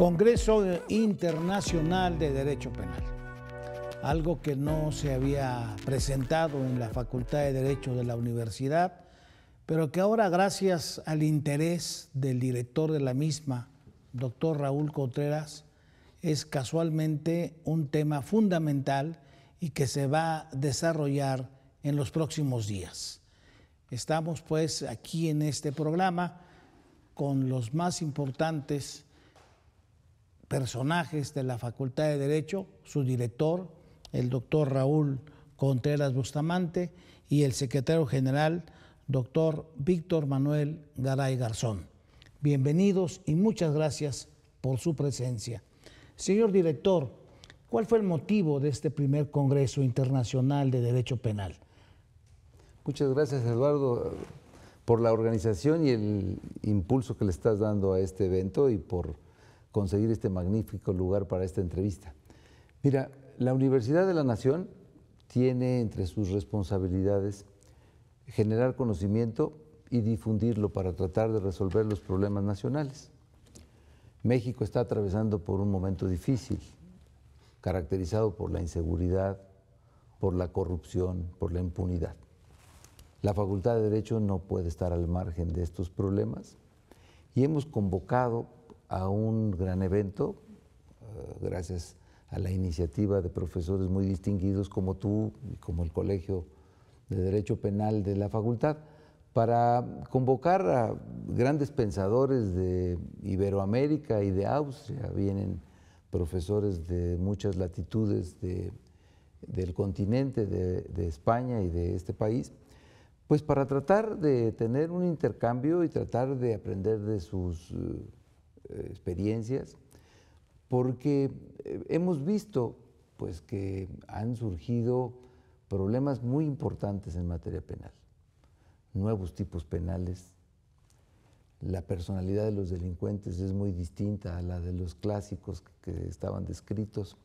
Congreso Internacional de Derecho Penal, algo que no se había presentado en la Facultad de Derecho de la universidad, pero que ahora, gracias al interés del director de la misma, doctor Raúl Contreras, es casualmente un tema fundamental y que se va a desarrollar en los próximos días. Estamos pues aquí en este programa con los más importantes personajes de la Facultad de Derecho, su director, el doctor Raúl Contreras Bustamante, y el secretario general, doctor Víctor Manuel Garay Garzón. Bienvenidos y muchas gracias por su presencia. Señor director, ¿cuál fue el motivo de este primer Congreso Internacional de Derecho Penal? Muchas gracias, Eduardo, por la organización y el impulso que le estás dando a este evento y por conseguir este magnífico lugar para esta entrevista. Mira, la Universidad de la Nación tiene entre sus responsabilidades generar conocimiento y difundirlo para tratar de resolver los problemas nacionales. México está atravesando por un momento difícil, caracterizado por la inseguridad, por la corrupción, por la impunidad. La Facultad de Derecho no puede estar al margen de estos problemas y hemos convocado a un gran evento, gracias a la iniciativa de profesores muy distinguidos como tú y como el Colegio de Derecho Penal de la Facultad, para convocar a grandes pensadores de Iberoamérica y de Austria. Vienen profesores de muchas latitudes del continente, de España y de este país, pues para tratar de tener un intercambio y tratar de aprender de sus experiencias, porque hemos visto pues que han surgido problemas muy importantes en materia penal, nuevos tipos penales, la personalidad de los delincuentes es muy distinta a la de los clásicos que estaban descritos.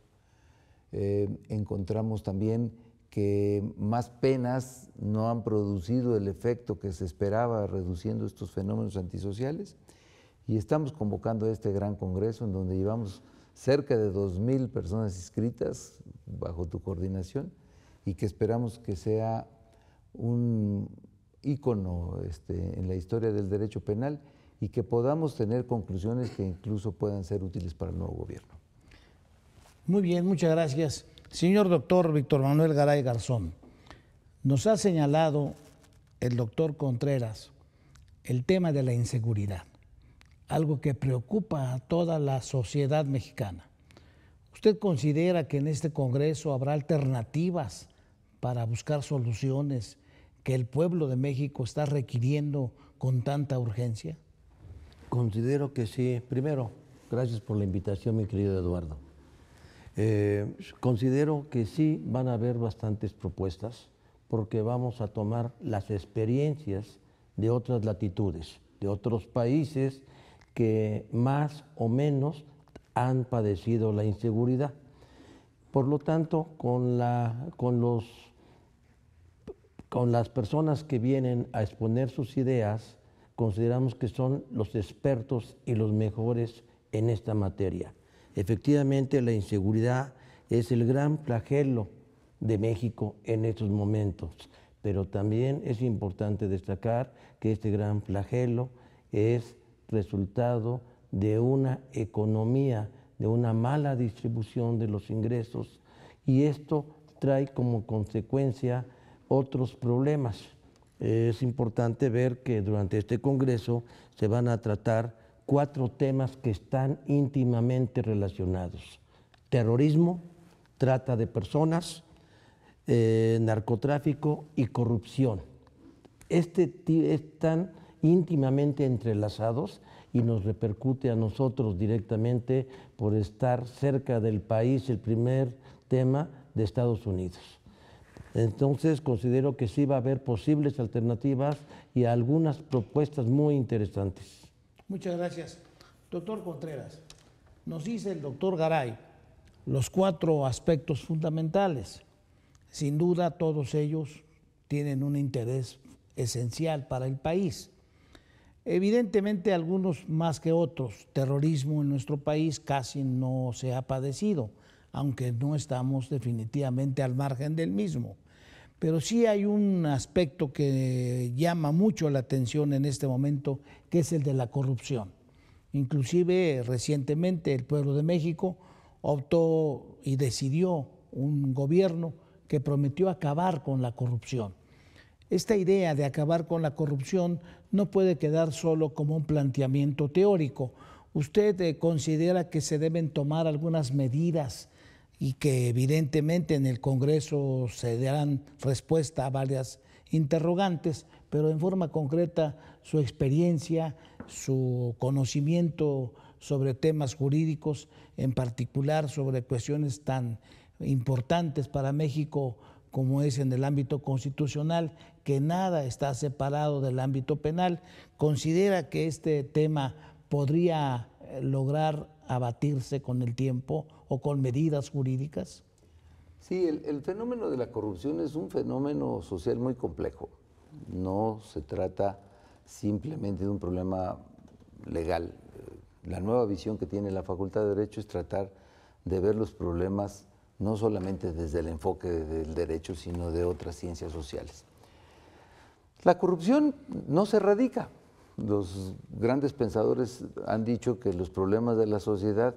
Encontramos también que más penas no han producido el efecto que se esperaba reduciendo estos fenómenos antisociales. Y estamos convocando a este gran congreso en donde llevamos cerca de 2,000 personas inscritas bajo tu coordinación y que esperamos que sea un ícono en la historia del derecho penal y que podamos tener conclusiones que incluso puedan ser útiles para el nuevo gobierno. Muy bien, muchas gracias. Señor doctor Víctor Manuel Garay Garzón, nos ha señalado el doctor Contreras el tema de la inseguridad, algo que preocupa a toda la sociedad mexicana. ¿Usted considera que en este Congreso habrá alternativas para buscar soluciones que el pueblo de México está requiriendo con tanta urgencia? Considero que sí. Primero, gracias por la invitación, mi querido Eduardo. Considero que sí van a haber bastantes propuestas porque vamos a tomar las experiencias de otras latitudes, de otros países que más o menos han padecido la inseguridad. Por lo tanto, con las personas que vienen a exponer sus ideas, consideramos que son los expertos y los mejores en esta materia. Efectivamente, la inseguridad es el gran flagelo de México en estos momentos, pero también es importante destacar que este gran flagelo es resultado de una economía, de una mala distribución de los ingresos, y esto trae como consecuencia otros problemas. Es importante ver que durante este Congreso se van a tratar 4 temas que están íntimamente relacionados: terrorismo, trata de personas, narcotráfico y corrupción. Están íntimamente entrelazados y nos repercute a nosotros directamente por estar cerca del país, el primer tema de Estados Unidos. Entonces considero que sí va a haber posibles alternativas y algunas propuestas muy interesantes. Muchas gracias. Doctor Contreras, nos dice el doctor Garay los 4 aspectos fundamentales. Sin duda todos ellos tienen un interés esencial para el país. Evidentemente algunos más que otros. Terrorismo en nuestro país casi no se ha padecido, aunque no estamos definitivamente al margen del mismo. Pero sí hay un aspecto que llama mucho la atención en este momento, que es el de la corrupción. Inclusive recientemente el pueblo de México optó y decidió un gobierno que prometió acabar con la corrupción. Esta idea de acabar con la corrupción no puede quedar solo como un planteamiento teórico. ¿Usted considera que se deben tomar algunas medidas y que evidentemente en el Congreso se darán respuesta a varias interrogantes, pero en forma concreta su experiencia, su conocimiento sobre temas jurídicos, en particular sobre cuestiones tan importantes para México como es en el ámbito constitucional, que nada está separado del ámbito penal, considera que este tema podría lograr abatirse con el tiempo o con medidas jurídicas? Sí, el fenómeno de la corrupción es un fenómeno social muy complejo. No se trata simplemente de un problema legal. La nueva visión que tiene la Facultad de Derecho es tratar de ver los problemas no solamente desde el enfoque del derecho, sino de otras ciencias sociales. La corrupción no se erradica. Los grandes pensadores han dicho que los problemas de la sociedad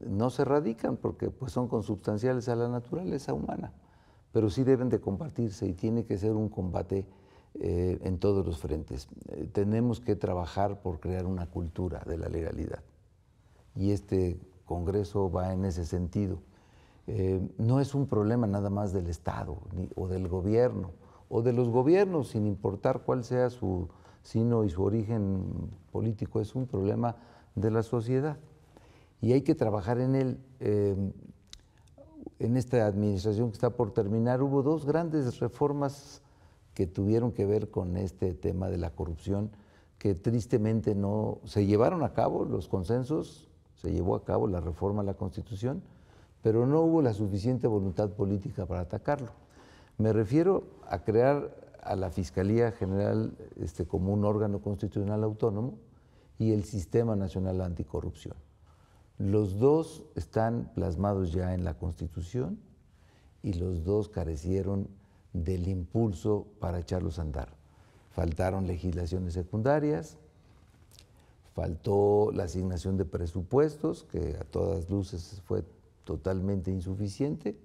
no se erradican porque pues, son consubstanciales a la naturaleza humana, pero sí deben de combatirse y tiene que ser un combate en todos los frentes. Tenemos que trabajar por crear una cultura de la legalidad y este Congreso va en ese sentido. No es un problema nada más del Estado o del gobierno o de los gobiernos, sin importar cuál sea su signo y su origen político, es un problema de la sociedad y hay que trabajar en él. En esta administración que está por terminar hubo dos grandes reformas que tuvieron que ver con este tema de la corrupción, que tristemente no se llevaron a cabo los consensos, se llevó a cabo la reforma a la Constitución, pero no hubo la suficiente voluntad política para atacarlo. Me refiero a crear a la Fiscalía General como un órgano constitucional autónomo y el Sistema Nacional Anticorrupción. Los dos están plasmados ya en la Constitución y los dos carecieron del impulso para echarlos a andar. Faltaron legislaciones secundarias, faltó la asignación de presupuestos, que a todas luces fue totalmente insuficiente,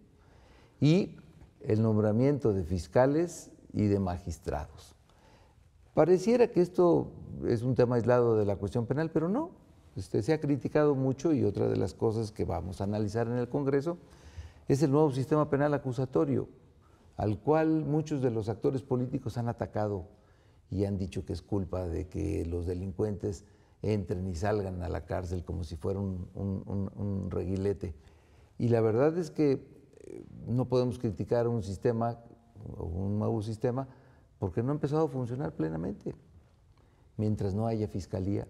y el nombramiento de fiscales y de magistrados. Pareciera que esto es un tema aislado de la cuestión penal, pero no. Se ha criticado mucho y otra de las cosas que vamos a analizar en el Congreso es el nuevo sistema penal acusatorio, al cual muchos de los actores políticos han atacado y han dicho que es culpa de que los delincuentes entren y salgan a la cárcel como si fuera un reguilete. Y la verdad es que no podemos criticar un sistema o un nuevo sistema porque no ha empezado a funcionar plenamente. Mientras no haya fiscalía,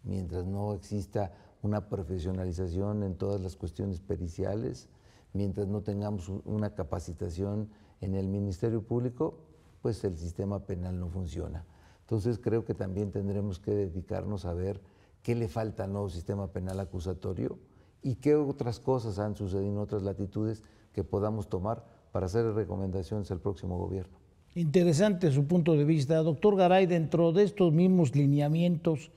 mientras no exista una profesionalización en todas las cuestiones periciales, mientras no tengamos una capacitación en el Ministerio Público, pues el sistema penal no funciona. Entonces creo que también tendremos que dedicarnos a ver qué le falta al nuevo sistema penal acusatorio y qué otras cosas han sucedido en otras latitudes que podamos tomar para hacer recomendaciones al próximo gobierno. Interesante su punto de vista. Doctor Garay, dentro de estos mismos lineamientos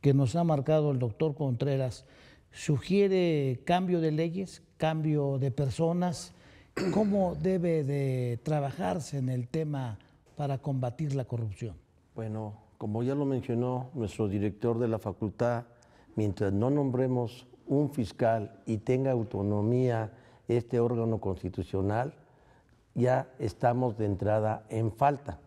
que nos ha marcado el doctor Contreras, ¿sugiere cambio de leyes, cambio de personas? ¿Cómo debe de trabajarse en el tema para combatir la corrupción? Bueno, como ya lo mencionó nuestro director de la facultad, mientras no nombremos un fiscal y tenga autonomía este órgano constitucional, ya estamos de entrada en falta.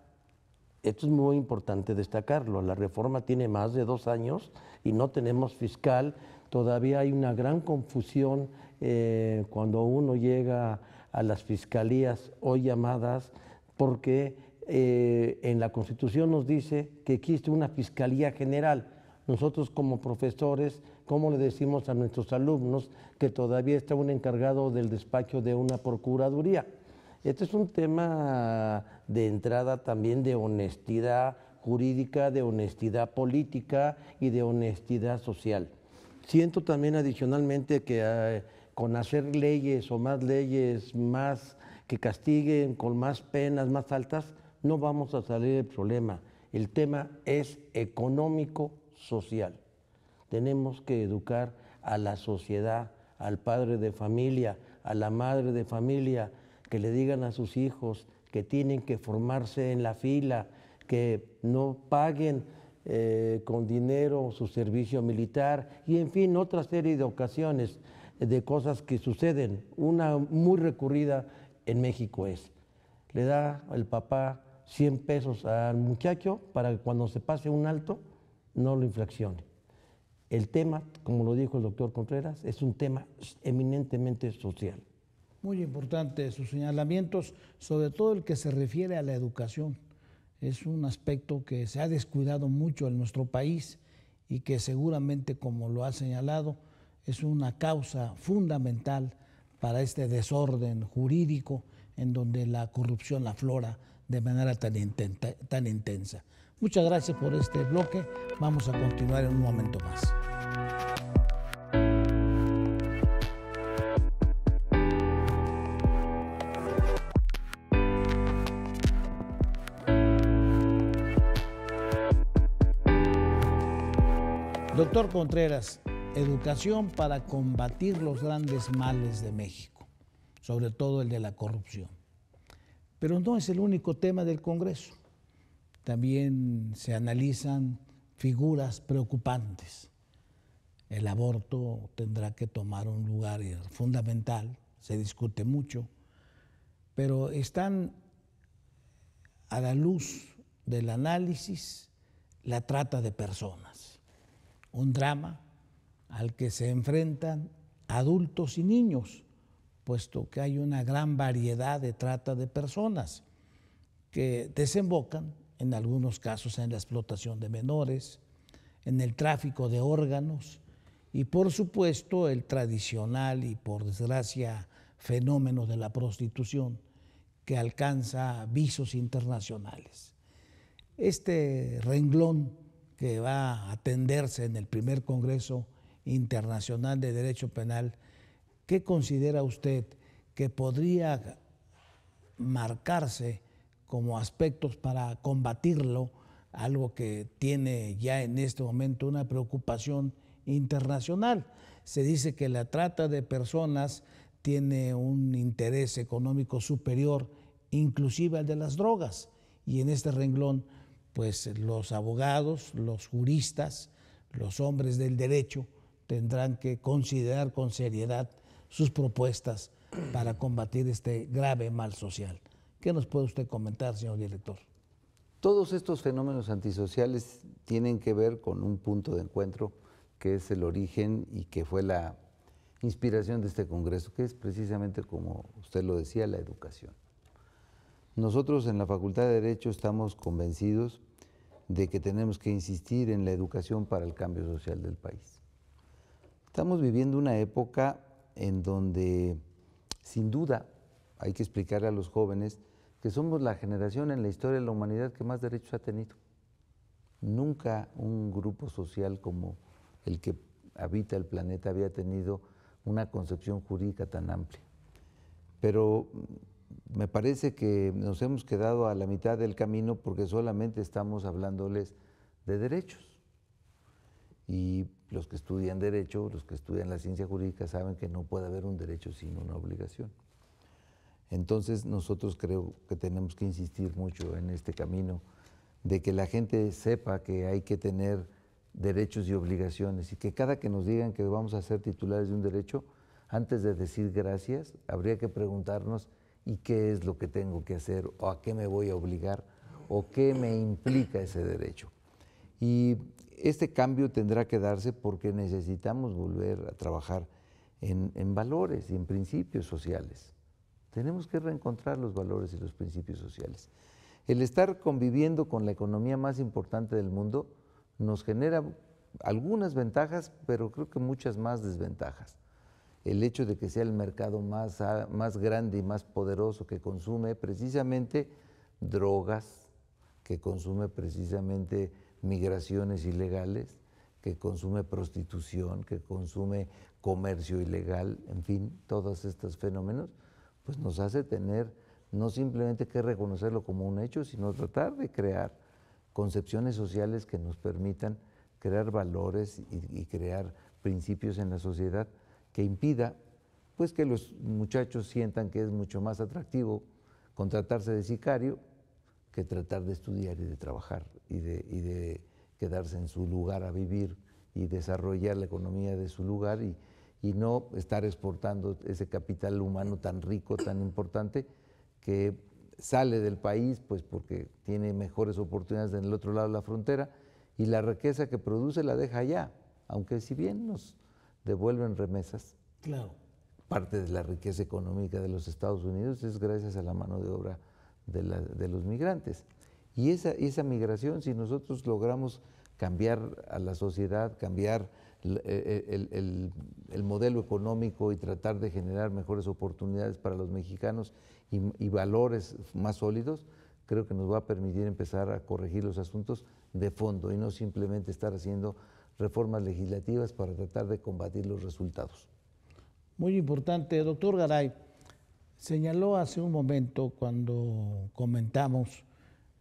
Esto es muy importante destacarlo. La reforma tiene más de 2 años y no tenemos fiscal. Todavía hay una gran confusión cuando uno llega a las fiscalías hoy llamadas, porque en la Constitución nos dice que existe una Fiscalía General. Nosotros como profesores, ¿cómo le decimos a nuestros alumnos que todavía está un encargado del despacho de una procuraduría? Este es un tema de entrada también de honestidad jurídica, de honestidad política y de honestidad social. Siento también adicionalmente que con hacer leyes o más leyes más que castiguen con más penas más altas, no vamos a salir del problema. El tema es económico-social. Tenemos que educar a la sociedad, al padre de familia, a la madre de familia, que le digan a sus hijos que tienen que formarse en la fila, que no paguen con dinero su servicio militar y en fin, otra serie de ocasiones de cosas que suceden. Una muy recurrida en México es, le da el papá 100 pesos al muchacho para que cuando se pase un alto no lo infraccione. El tema, como lo dijo el doctor Contreras, es un tema eminentemente social. Muy importante sus señalamientos, sobre todo el que se refiere a la educación. Es un aspecto que se ha descuidado mucho en nuestro país y que seguramente, como lo ha señalado, es una causa fundamental para este desorden jurídico en donde la corrupción aflora de manera tan intensa. Muchas gracias por este bloque. Vamos a continuar en un momento más. Doctor Contreras, educación para combatir los grandes males de México, sobre todo el de la corrupción. Pero no es el único tema del Congreso. También se analizan figuras preocupantes. El aborto tendrá que tomar un lugar fundamental, se discute mucho, pero están a la luz del análisis la trata de personas, un drama al que se enfrentan adultos y niños, puesto que hay una gran variedad de trata de personas que desembocan en algunos casos en la explotación de menores, en el tráfico de órganos y por supuesto el tradicional y por desgracia fenómeno de la prostitución que alcanza visos internacionales. Este renglón que va a atenderse en el primer Congreso Internacional de Derecho Penal, ¿qué considera usted que podría marcarse como aspectos para combatirlo, algo que tiene ya en este momento una preocupación internacional? Se dice que la trata de personas tiene un interés económico superior, inclusive al de las drogas, y en este renglón, pues los abogados, los juristas, los hombres del derecho tendrán que considerar con seriedad sus propuestas para combatir este grave mal social. ¿Qué nos puede usted comentar, señor director? Todos estos fenómenos antisociales tienen que ver con un punto de encuentro que es el origen y que fue la inspiración de este Congreso, que es precisamente, como usted lo decía, la educación. Nosotros en la Facultad de Derecho estamos convencidos de que tenemos que insistir en la educación para el cambio social del país. Estamos viviendo una época en donde, sin duda, hay que explicarle a los jóvenes que somos la generación en la historia de la humanidad que más derechos ha tenido. Nunca un grupo social como el que habita el planeta había tenido una concepción jurídica tan amplia. Pero me parece que nos hemos quedado a la mitad del camino porque solamente estamos hablándoles de derechos. Y los que estudian derecho, los que estudian la ciencia jurídica saben que no puede haber un derecho sin una obligación. Entonces nosotros creo que tenemos que insistir mucho en este camino de que la gente sepa que hay que tener derechos y obligaciones y que cada que nos digan que vamos a ser titulares de un derecho, antes de decir gracias, habría que preguntarnos ¿y qué es lo que tengo que hacer? ¿O a qué me voy a obligar? ¿O qué me implica ese derecho? Y este cambio tendrá que darse porque necesitamos volver a trabajar en valores y en principios sociales. Tenemos que reencontrar los valores y los principios sociales. El estar conviviendo con la economía más importante del mundo nos genera algunas ventajas, pero creo que muchas más desventajas. El hecho de que sea el mercado más grande y más poderoso que consume precisamente drogas, que consume precisamente migraciones ilegales, que consume prostitución, que consume comercio ilegal, en fin, todos estos fenómenos, pues nos hace tener no simplemente que reconocerlo como un hecho, sino tratar de crear concepciones sociales que nos permitan crear valores y crear principios en la sociedad que impida pues que los muchachos sientan que es mucho más atractivo contratarse de sicario que tratar de estudiar y de trabajar y de quedarse en su lugar a vivir y desarrollar la economía de su lugar y no estar exportando ese capital humano tan rico, tan importante, que sale del país pues porque tiene mejores oportunidades en el otro lado de la frontera y la riqueza que produce la deja allá, aunque si bien nos devuelven remesas, Claro. parte de la riqueza económica de los Estados Unidos es gracias a la mano de obra de los migrantes. Y esa migración, si nosotros logramos cambiar a la sociedad, cambiar el modelo económico y tratar de generar mejores oportunidades para los mexicanos y valores más sólidos, creo que nos va a permitir empezar a corregir los asuntos de fondo y no simplemente estar haciendo reformas legislativas para tratar de combatir los resultados. Muy importante. Doctor Garay, señaló hace un momento cuando comentamos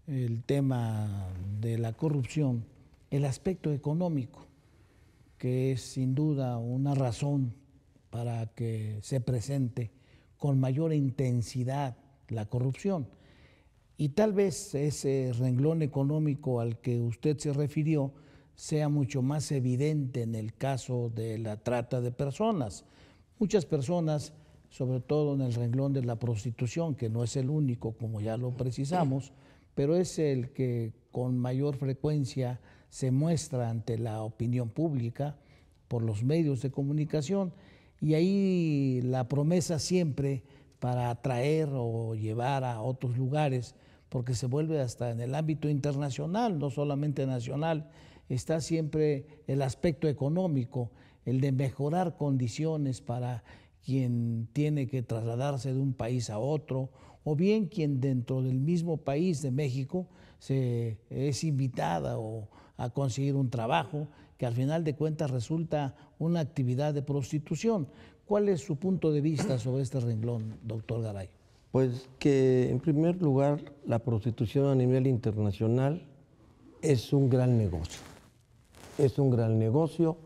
el tema de la corrupción, el aspecto económico, que es sin duda una razón para que se presente con mayor intensidad la corrupción. Y tal vez ese renglón económico al que usted se refirió sea mucho más evidente en el caso de la trata de personas. Muchas personas, sobre todo en el renglón de la prostitución, que no es el único, como ya lo precisamos, pero es el que con mayor frecuencia se muestra ante la opinión pública por los medios de comunicación, y ahí la promesa siempre para atraer o llevar a otros lugares, porque se vuelve hasta en el ámbito internacional, no solamente nacional, está siempre el aspecto económico, el de mejorar condiciones para quien tiene que trasladarse de un país a otro, o bien quien dentro del mismo país de México es invitada a conseguir un trabajo que al final de cuentas resulta una actividad de prostitución. ¿Cuál es su punto de vista sobre este renglón, doctor Garay? Pues que en primer lugar la prostitución a nivel internacional es un gran negocio. Es un gran negocio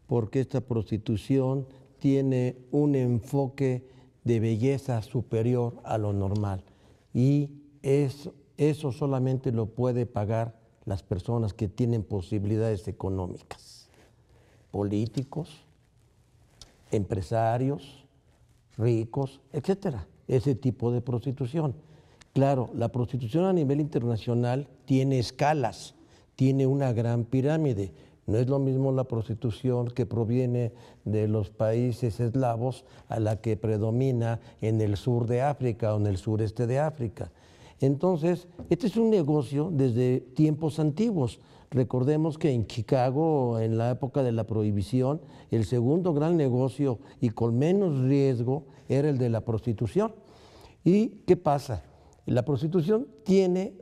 porque esta prostitución tiene un enfoque de belleza superior a lo normal y eso solamente lo puede pagar las personas que tienen posibilidades económicas, políticos, empresarios, ricos, etcétera. Ese tipo de prostitución. Claro, la prostitución a nivel internacional tiene escalas, tiene una gran pirámide. No es lo mismo la prostitución que proviene de los países eslavos a la que predomina en el sur de África o en el sureste de África. Entonces, este es un negocio desde tiempos antiguos. Recordemos que en Chicago, en la época de la prohibición, el segundo gran negocio y con menos riesgo era el de la prostitución. ¿Y qué pasa? La prostitución tiene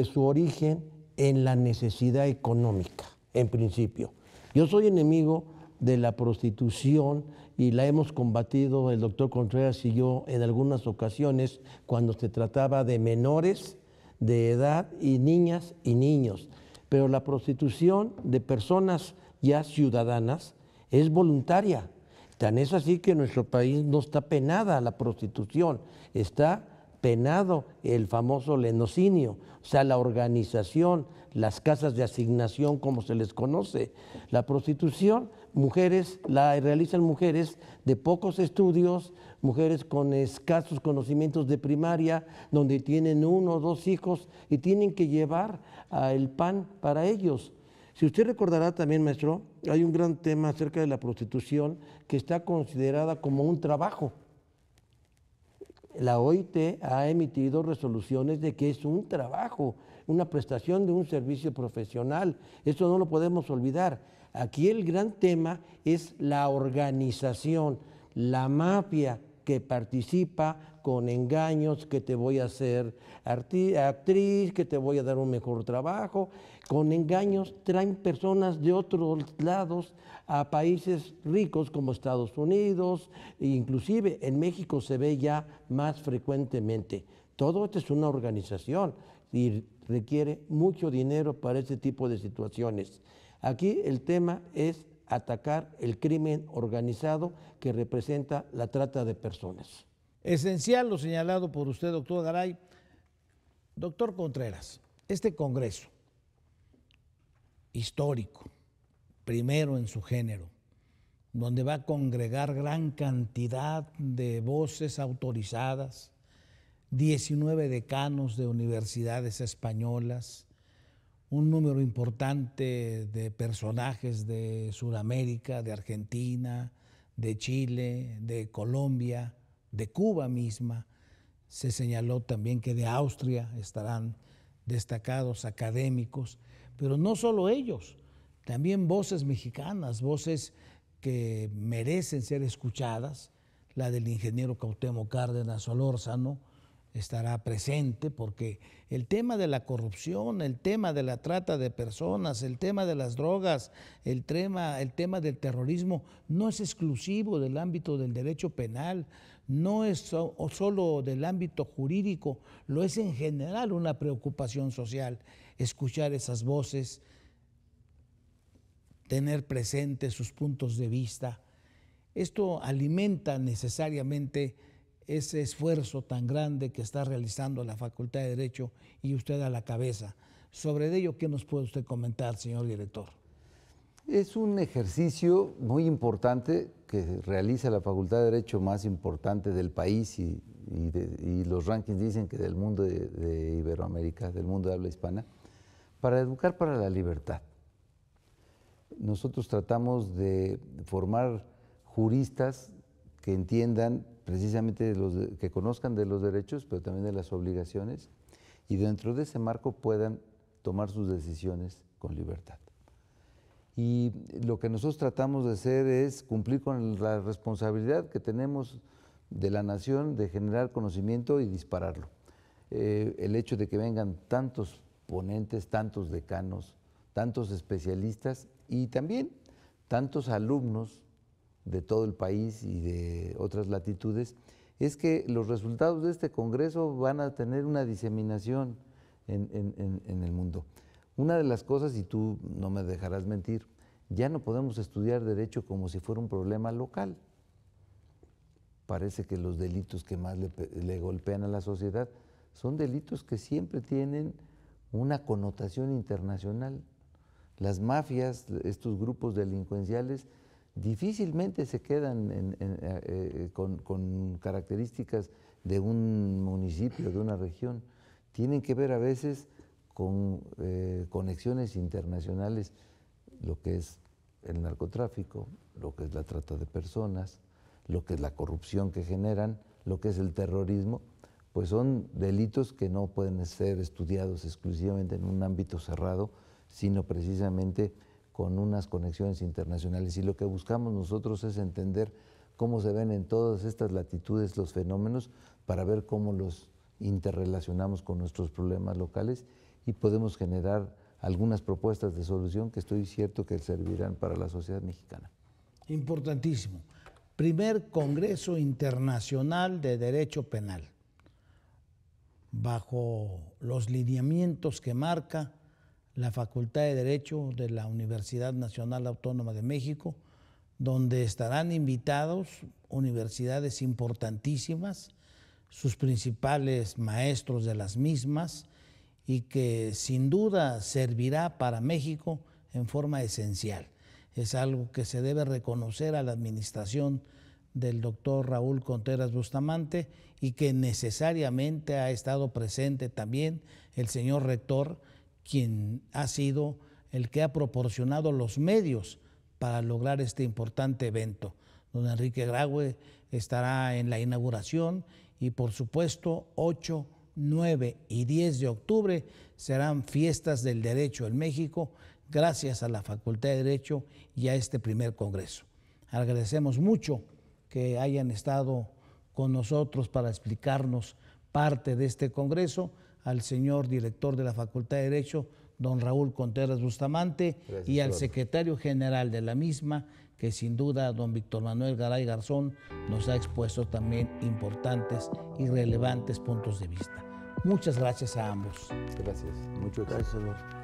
su origen en la necesidad económica, en principio. Yo soy enemigo de la prostitución y la hemos combatido el doctor Contreras y yo en algunas ocasiones cuando se trataba de menores de edad y niñas y niños. Pero la prostitución de personas ya ciudadanas es voluntaria. Tan es así que en nuestro país no está penada la prostitución, está penado el famoso lenocinio, o sea, la organización, las casas de asignación como se les conoce. La prostitución, mujeres, la realizan mujeres de pocos estudios, mujeres con escasos conocimientos de primaria, donde tienen 1 o 2 hijos y tienen que llevar el pan para ellos. Si usted recordará también, maestro, hay un gran tema acerca de la prostitución que está considerada como un trabajo. La OIT ha emitido resoluciones de que es un trabajo, una prestación de un servicio profesional. Esto no lo podemos olvidar. Aquí el gran tema es la organización, la mafia que participa con engaños, que te voy a hacer actriz, que te voy a dar un mejor trabajo. Con engaños traen personas de otros lados a países ricos como Estados Unidos, e inclusive en México se ve ya más frecuentemente. Todo esto es una organización y requiere mucho dinero para este tipo de situaciones. Aquí el tema es atacar el crimen organizado que representa la trata de personas. Esencial lo señalado por usted, doctor Garay. Doctor Contreras, este Congreso histórico, primero en su género, donde va a congregar gran cantidad de voces autorizadas, 19 decanos de universidades españolas, un número importante de personajes de Sudamérica, de Argentina, de Chile, de Colombia, de Cuba misma. Se señaló también que de Austria estarán destacados académicos, pero no solo ellos, también voces mexicanas, voces que merecen ser escuchadas. La del ingeniero Cuauhtémoc Cárdenas Solórzano estará presente, porque el tema de la corrupción, el tema de la trata de personas, el tema de las drogas, el tema del terrorismo no es exclusivo del ámbito del derecho penal, no es solo del ámbito jurídico, lo es en general una preocupación social. Escuchar esas voces, tener presentes sus puntos de vista, esto alimenta necesariamente ese esfuerzo tan grande que está realizando la Facultad de Derecho y usted a la cabeza. Sobre ello, ¿qué nos puede usted comentar, señor director? Es un ejercicio muy importante que realiza la Facultad de Derecho más importante del país y los rankings dicen que del mundo de Iberoamérica, del mundo de habla hispana, para educar para la libertad. Nosotros tratamos de formar juristas que entiendan precisamente que conozcan de los derechos, pero también de las obligaciones, y dentro de ese marco puedan tomar sus decisiones con libertad. Y lo que nosotros tratamos de hacer es cumplir con la responsabilidad que tenemos de la nación de generar conocimiento y dispararlo. El hecho de que vengan tantos ponentes, tantos decanos, tantos especialistas y también tantos alumnos de todo el país y de otras latitudes, es que los resultados de este Congreso van a tener una diseminación en el mundo. Una de las cosas, y tú no me dejarás mentir, ya no podemos estudiar derecho como si fuera un problema local. Parece que los delitos que más le golpean a la sociedad son delitos que siempre tienen una connotación internacional. Las mafias, estos grupos delincuenciales, difícilmente se quedan con características de un municipio, de una región. Tienen que ver a veces con conexiones internacionales, lo que es el narcotráfico, lo que es la trata de personas, lo que es la corrupción que generan, lo que es el terrorismo, pues son delitos que no pueden ser estudiados exclusivamente en un ámbito cerrado, sino precisamente con unas conexiones internacionales. Y lo que buscamos nosotros es entender cómo se ven en todas estas latitudes los fenómenos para ver cómo los interrelacionamos con nuestros problemas locales y podemos generar algunas propuestas de solución que estoy cierto que servirán para la sociedad mexicana. Importantísimo. Primer Congreso Internacional de Derecho Penal, bajo los lineamientos que marca la Facultad de Derecho de la Universidad Nacional Autónoma de México, donde estarán invitados universidades importantísimas, sus principales maestros de las mismas, y que sin duda servirá para México en forma esencial. Es algo que se debe reconocer a la administración del doctor Raúl Contreras Bustamante y que necesariamente ha estado presente también el señor rector, quien ha sido el que ha proporcionado los medios para lograr este importante evento. Don Enrique Graue estará en la inauguración y por supuesto 8, 9 y 10 de octubre serán fiestas del derecho en México gracias a la Facultad de Derecho y a este primer congreso. Agradecemos mucho que hayan estado con nosotros para explicarnos parte de este Congreso, al señor director de la Facultad de Derecho, don Raúl Contreras Bustamante, Gracias, y al Eduardo. secretario general de la misma, que sin duda don Víctor Manuel Garay Garzón nos ha expuesto también importantes y relevantes puntos de vista. Muchas gracias a ambos. Gracias, mucho éxito. Gracias, Eduardo.